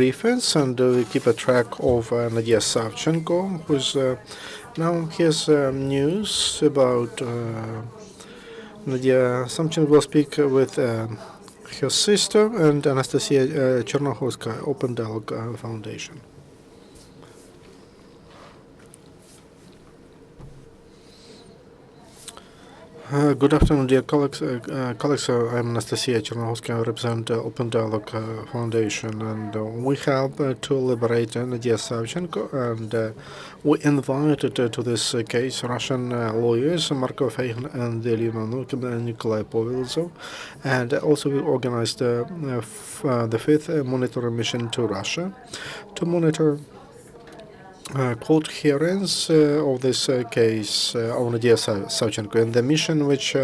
defense, and we keep a track of Nadiia Savchenko, who's now here's news about Nadiia Savchenko will speak with her sister and Anastasia Chernohovskaya, Open Dialogue Foundation. Good afternoon, dear colleagues. I'm Anastasia Chernohovskaya. I represent Open Dialogue Foundation, and we help to liberate Nadiia Savchenko. And we invited to this case Russian lawyers Marko Feigin and Elena Nikolai Povilzov, and also we organized the fifth monitoring mission to Russia to monitor court hearings of this case of Nadiia Savchenko. And the mission which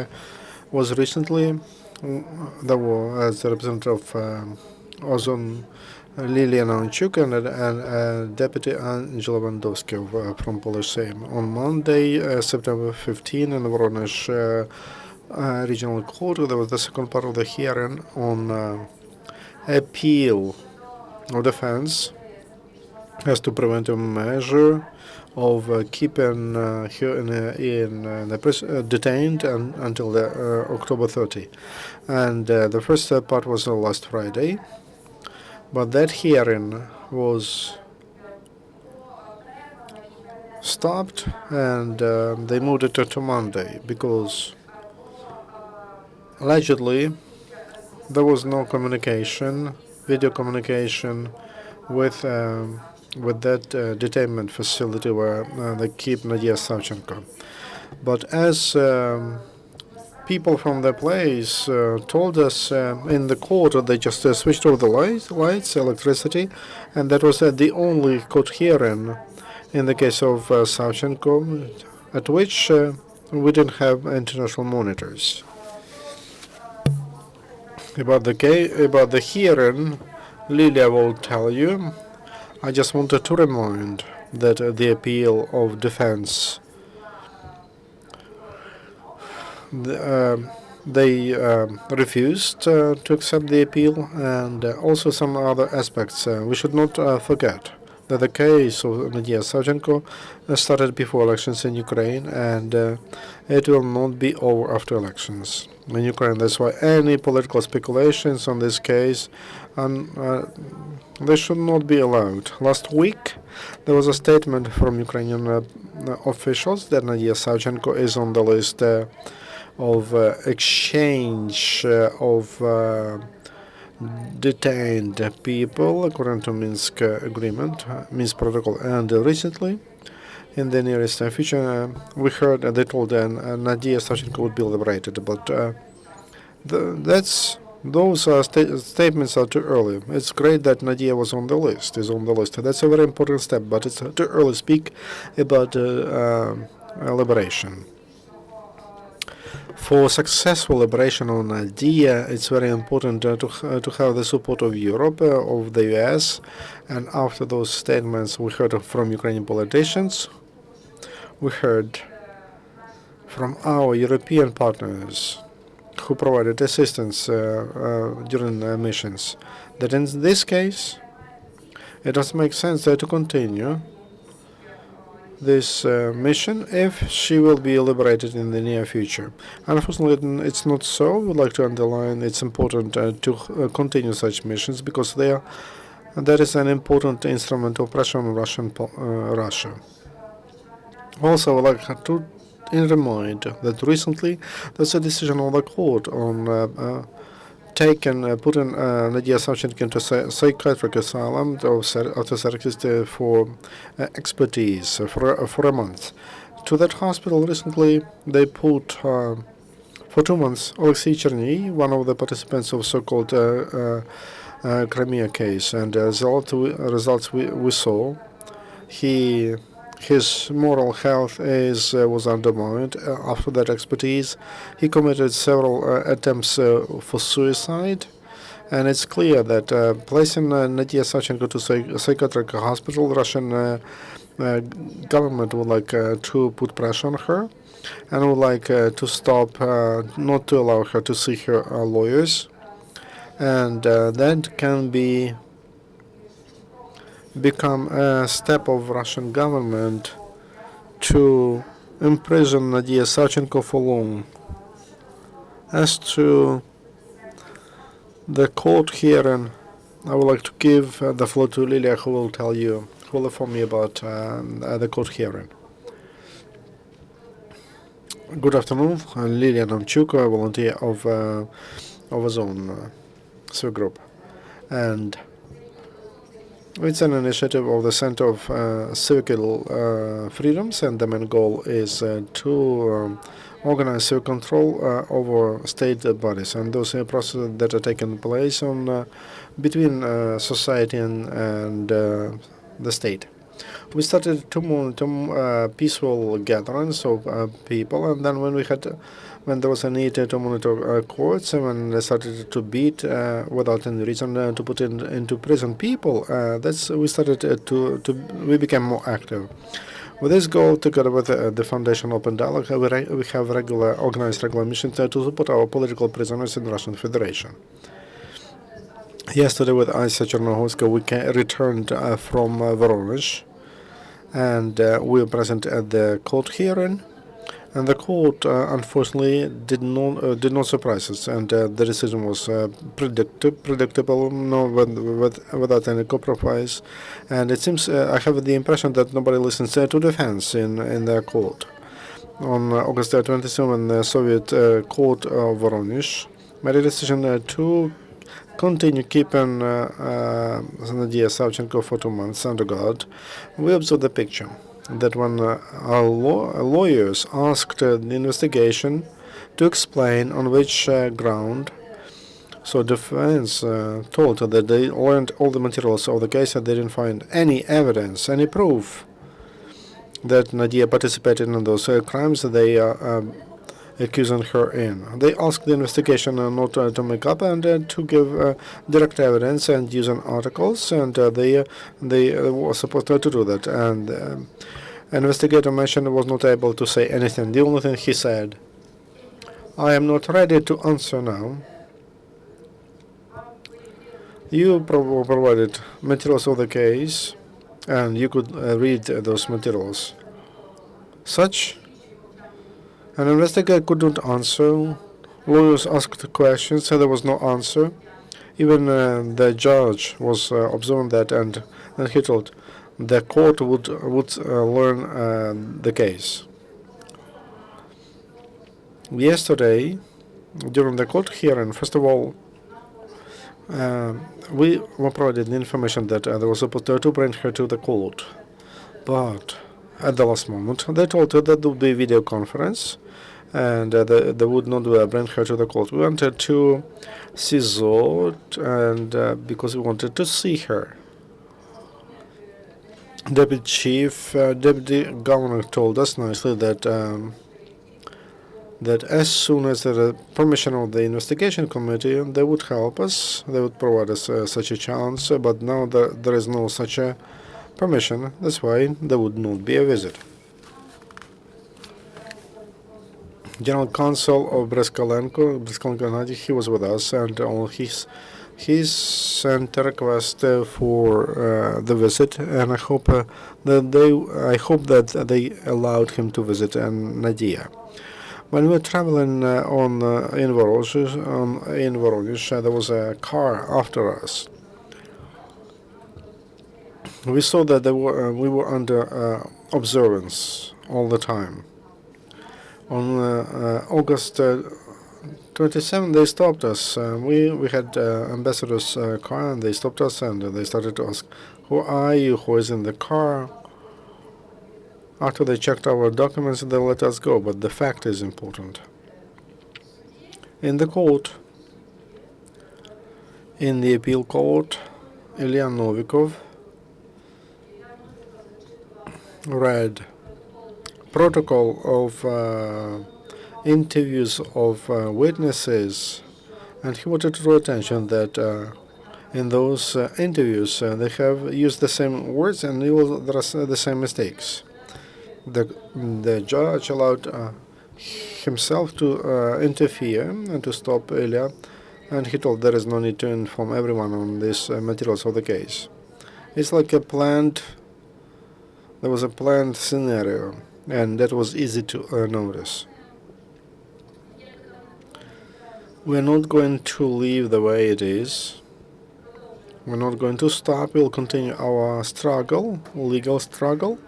was recently, there were as the representative of Ozon Liliana Onchuk and Deputy Angela Vandowski from Polish Sejm. On Monday, September 15, in Voronezh Regional Court, there was the second part of the hearing on appeal of defense as to preventive measure of keeping her detained until October 30. And the first part was last Friday, but that hearing was stopped, and they moved it to Monday because allegedly there was no communication, video communication with that detainment facility where they keep Nadiia Savchenko. But as people from the place told us in the court, they just switched off the lights, electricity, and that was the only court hearing in the case of Savchenko, at which we didn't have international monitors. About the hearing, Lilia will tell you. I just wanted to remind that the appeal of defense, they refused to accept the appeal, and also some other aspects. We should not forget that the case of Nadiia Savchenko started before elections in Ukraine, and it will not be over after elections in Ukraine. That's why any political speculations on this case they should not be allowed. Last week, there was a statement from Ukrainian officials that Nadiia Savchenko is on the list of exchange of detained people according to Minsk agreement, Minsk protocol. And recently, in the nearest future, we heard they told Nadiia Savchenko would be liberated, but those statements are too early. It's great that Nadiia is on the list. That's a very important step, but it's too early to speak about liberation. For successful liberation of Nadiia, it's very important to have the support of Europe, of the US, and after those statements we heard from Ukrainian politicians, we heard from our European partners who provided assistance during missions, that in this case, it does make sense to continue this mission if she will be liberated in the near future. Unfortunately, it's not so. We would like to underline it's important to continue such missions because that is an important instrument of pressure on Russia. Also, I would like to remind that recently there's a decision of the court on putting Nadiia Savchenko into psychiatric asylum after therapist for expertise for a month. To that hospital recently they put for 2 months Alexei Cherny, one of the participants of so-called Crimea case, and as results we saw, his moral health was undermined. After that expertise, he committed several attempts for suicide, and it's clear that placing Nadiia Savchenko to a psychiatric hospital, the Russian government would like to put pressure on her, and would like to stop, not to allow her to see her lawyers, and that can be become a step of Russian government to imprison Nadiia Savchenko for long. As to the court hearing, I would like to give the floor to Lilia, who will inform me about the court hearing. Good afternoon, Lilia Namchuk, a volunteer of a zone group, and it's an initiative of the Center of Civic Freedoms, and the main goal is to organize civic control over state bodies and those processes that are taking place on between society and the state. We started two peaceful gatherings of people, and then when there was a need to monitor courts, and when they started to beat without any reason to put into prison people, we became more active. With this goal, together with the Foundation Open Dialogue, we have organized regular missions to support our political prisoners in the Russian Federation. Yesterday, with Nadiia Savchenko, we returned from Voronezh, and we were present at the court hearing. And the court, unfortunately, did not surprise us, and the decision was predictable, without any compromise. And it seems I have the impression that nobody listens to defense in their court. On August 27, the Soviet court of Voronezh made a decision to continue keeping Nadiia Savchenko for 2 months under guard. We observed the picture that when our lawyers asked the investigation to explain on which ground, so defense told that they learned all the materials of the case and they didn't find any evidence, any proof that Nadiia participated in those crimes that they are accusing her in. They asked the investigation not to make up and to give direct evidence and using articles, and they were supposed to do that. And investigator mentioned was not able to say anything. The only thing he said, "I am not ready to answer now. You provided materials of the case, and you could read those materials." Such an investigator could not answer. Lawyers asked questions, and there was no answer. Even the judge was observing that, and he told the court would learn the case. Yesterday, during the court hearing, first of all, we were provided the information that they were supposed to bring her to the court, but at the last moment, they told her that there would be a video conference, and they would not bring her to the court. We wanted to CISO, and because we wanted to see her. Deputy Governor told us nicely that that as soon as the permission of the investigation committee, they would help us, they would provide us such a chance, but now there is no such a permission. That's why there would not be a visit. General Counsel of Breskolenko Nadiia, he was with us, and he sent a request for the visit, and I hope that they allowed him to visit Nadiia. When we were traveling in Voronezh, there was a car after us. We saw that we were under observance all the time. On August 27, they stopped us. We had ambassador's car, and they stopped us, and they started to ask, "Who are you? Who is in the car?" After they checked our documents, they let us go, but the fact is important. In the court, in the appeal court, Ilya Novikov read protocol of interviews of witnesses, and he wanted to draw attention that in those interviews they have used the same words and there are the same mistakes. The judge allowed himself to interfere and to stop Ilya, and he told there is no need to inform everyone on these materials of the case. It's like a planned. There was a planned scenario, and that was easy to notice. We're not going to leave the way it is. We're not going to stop. We'll continue our struggle, legal struggle,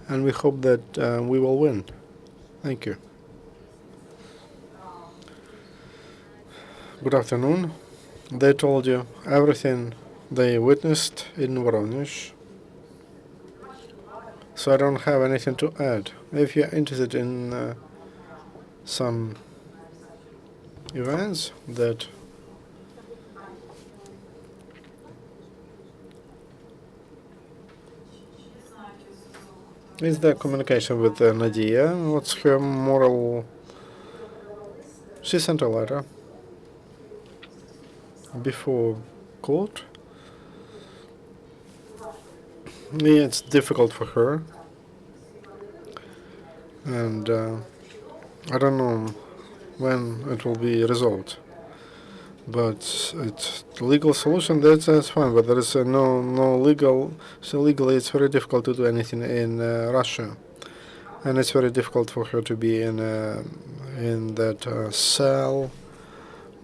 and we hope that we will win. Thank you. Good afternoon. They told you everything they witnessed in Voronezh, so I don't have anything to add. If you're interested in some events that is the communication with Nadiia. What's her moral? She sent a letter before court. Yeah, it's difficult for her, and I don't know when it will be resolved. But it's the legal solution. That's fine. But there is no legal. So legally, it's very difficult to do anything in Russia, and it's very difficult for her to be in that cell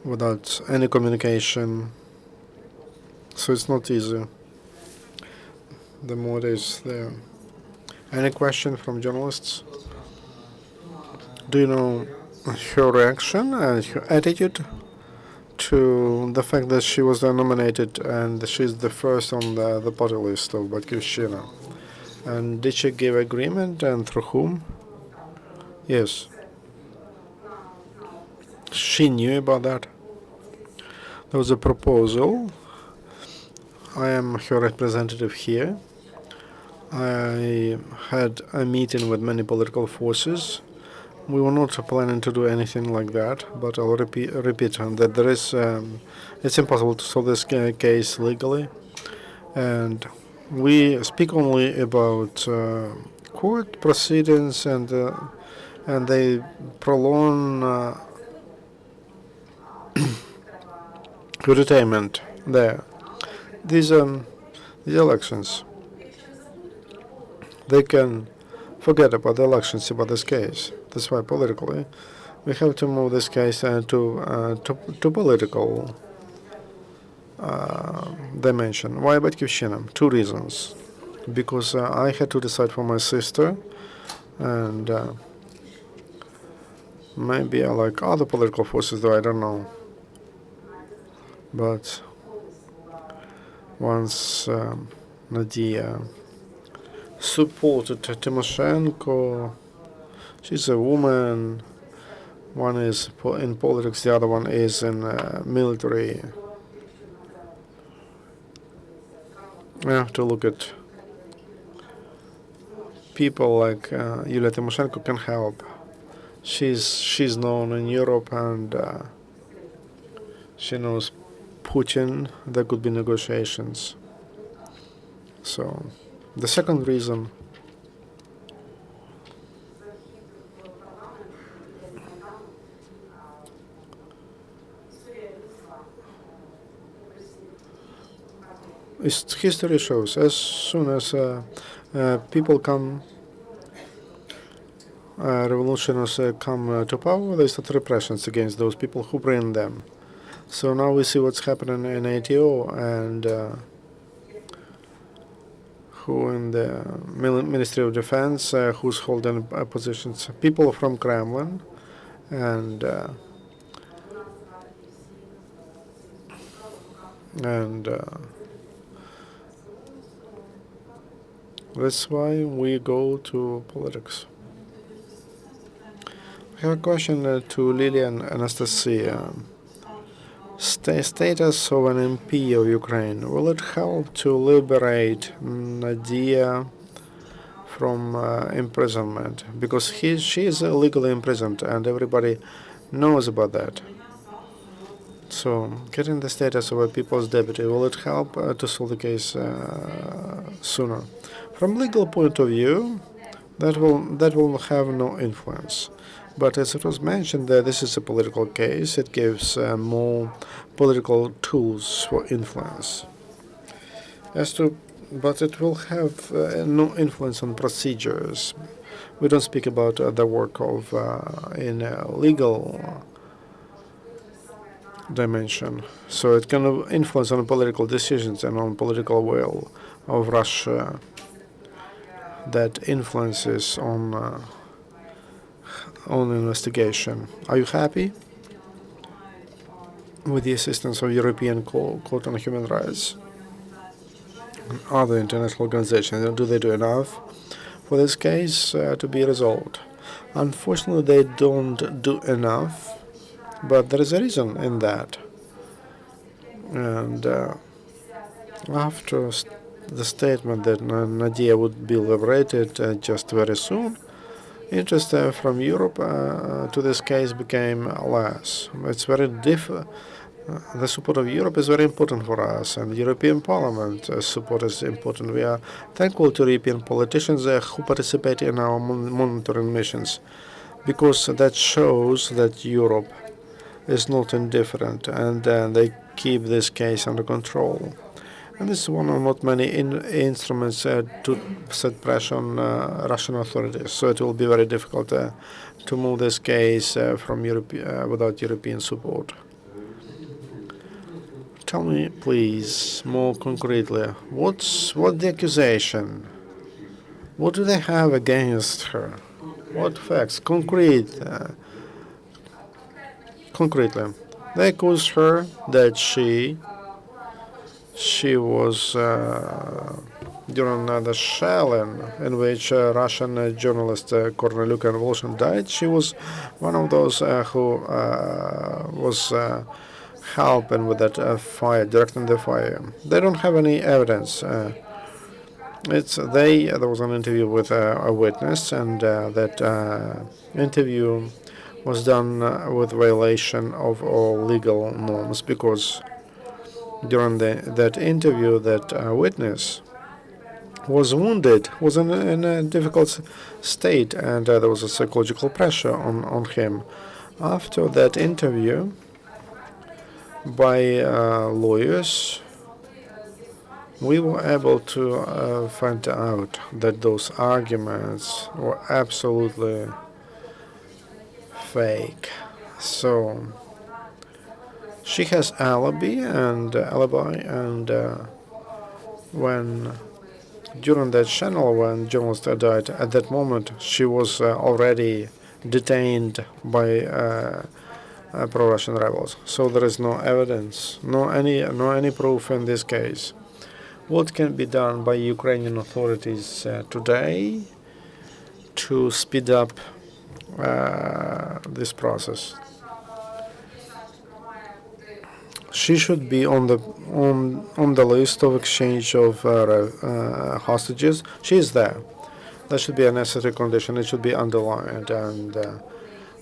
without any communication. So it's not easy. The more is there. Any question from journalists? Do you know her reaction and her attitude to the fact that she was nominated and she's the first on the party list of Batkivshchina? And did she give agreement, and through whom? Yes. She knew about that. There was a proposal. I am her representative here. I had a meeting with many political forces. We were not planning to do anything like that, but I'll repeat that there is. It's impossible to solve this case legally, and we speak only about court proceedings, and they prolong detainment there. These elections. They can forget about the elections, about this case. That's why politically we have to move this case to political dimension. Why Batkivshchina? Two reasons. Because I had to decide for my sister, and maybe I like other political forces, though I don't know. But once Nadiia supported Tymoshenko, she's a woman. One is in politics, the other one is in military. We have to look at people like Yulia Tymoshenko can help. She's known in Europe, and she knows Putin. There could be negotiations. So the second reason is history shows as soon as people come, revolutionists come to power, they start repressions against those people who bring them. So now we see what's happening in ATO, and who in the Ministry of Defense, who's holding positions, people from Kremlin, and that's why we go to politics. I have a question to Lilia and Anastasia. Status of an MP of Ukraine, will it help to liberate Nadiia from imprisonment? Because she is illegally imprisoned, and everybody knows about that. So, getting the status of a people's deputy, will it help to solve the case sooner? From legal point of view, that will have no influence. But as it was mentioned, this is a political case. It gives more political tools for influence. As to but it will have no influence on procedures. We don't speak about the work of in legal dimension. So it can influence on political decisions and on political will of Russia that influences on investigation. Are you happy with the assistance of European Court on Human Rights and other international organizations? Do they do enough for this case to be resolved? Unfortunately, they don't do enough, but there is a reason in that. And after the statement that Nadiia would be liberated just very soon, interest from Europe to this case became less. It's very the support of Europe is very important for us, and the European Parliament support is important. We are thankful to European politicians who participate in our monitoring missions, because that shows that Europe is not indifferent, and they keep this case under control. And this is one of not many instruments to set pressure on Russian authorities. So it will be very difficult to move this case from Europe without European support. Tell me, please, more concretely, what's the accusation? What do they have against her? What facts? Concretely, they accuse her that she was during the shelling in which Russian journalist Korneluk and Volshin died. She was one of those who was helping with that fire, directing the fire. They don't have any evidence. There was an interview with a witness, and that interview was done with violation of all legal norms, because during that interview, that witness was wounded, was in a difficult state, and there was a psychological pressure on him. After that interview, by lawyers, we were able to find out that those arguments were absolutely fake. So she has alibi, and when during that channel, when journalist died, at that moment she was already detained by pro-Russian rebels. So there is no evidence, no any proof in this case. What can be done by Ukrainian authorities today to speed up this process? She should be on the list of exchange of hostages. She is there. That should be a necessary condition. It should be underlined, and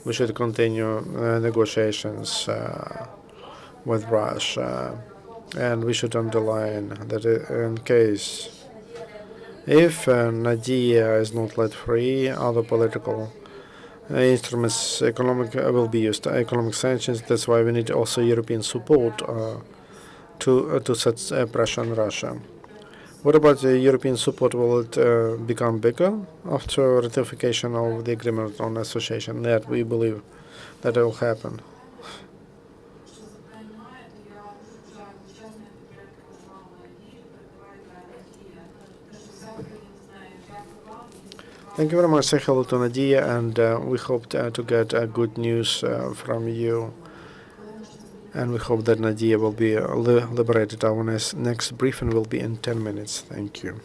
we should continue negotiations with Russia. And we should underline that in case if Nadiia is not let free, other political instruments, will be used, economic sanctions. That's why we need also European support to set pressure on Russia. What about the European support? Will it become bigger after ratification of the agreement on association? That we believe that it will happen. Thank you very much. Say hello to Nadiia, and we hope to get good news from you. And we hope that Nadiia will be liberated. Our next briefing will be in 10 minutes. Thank you.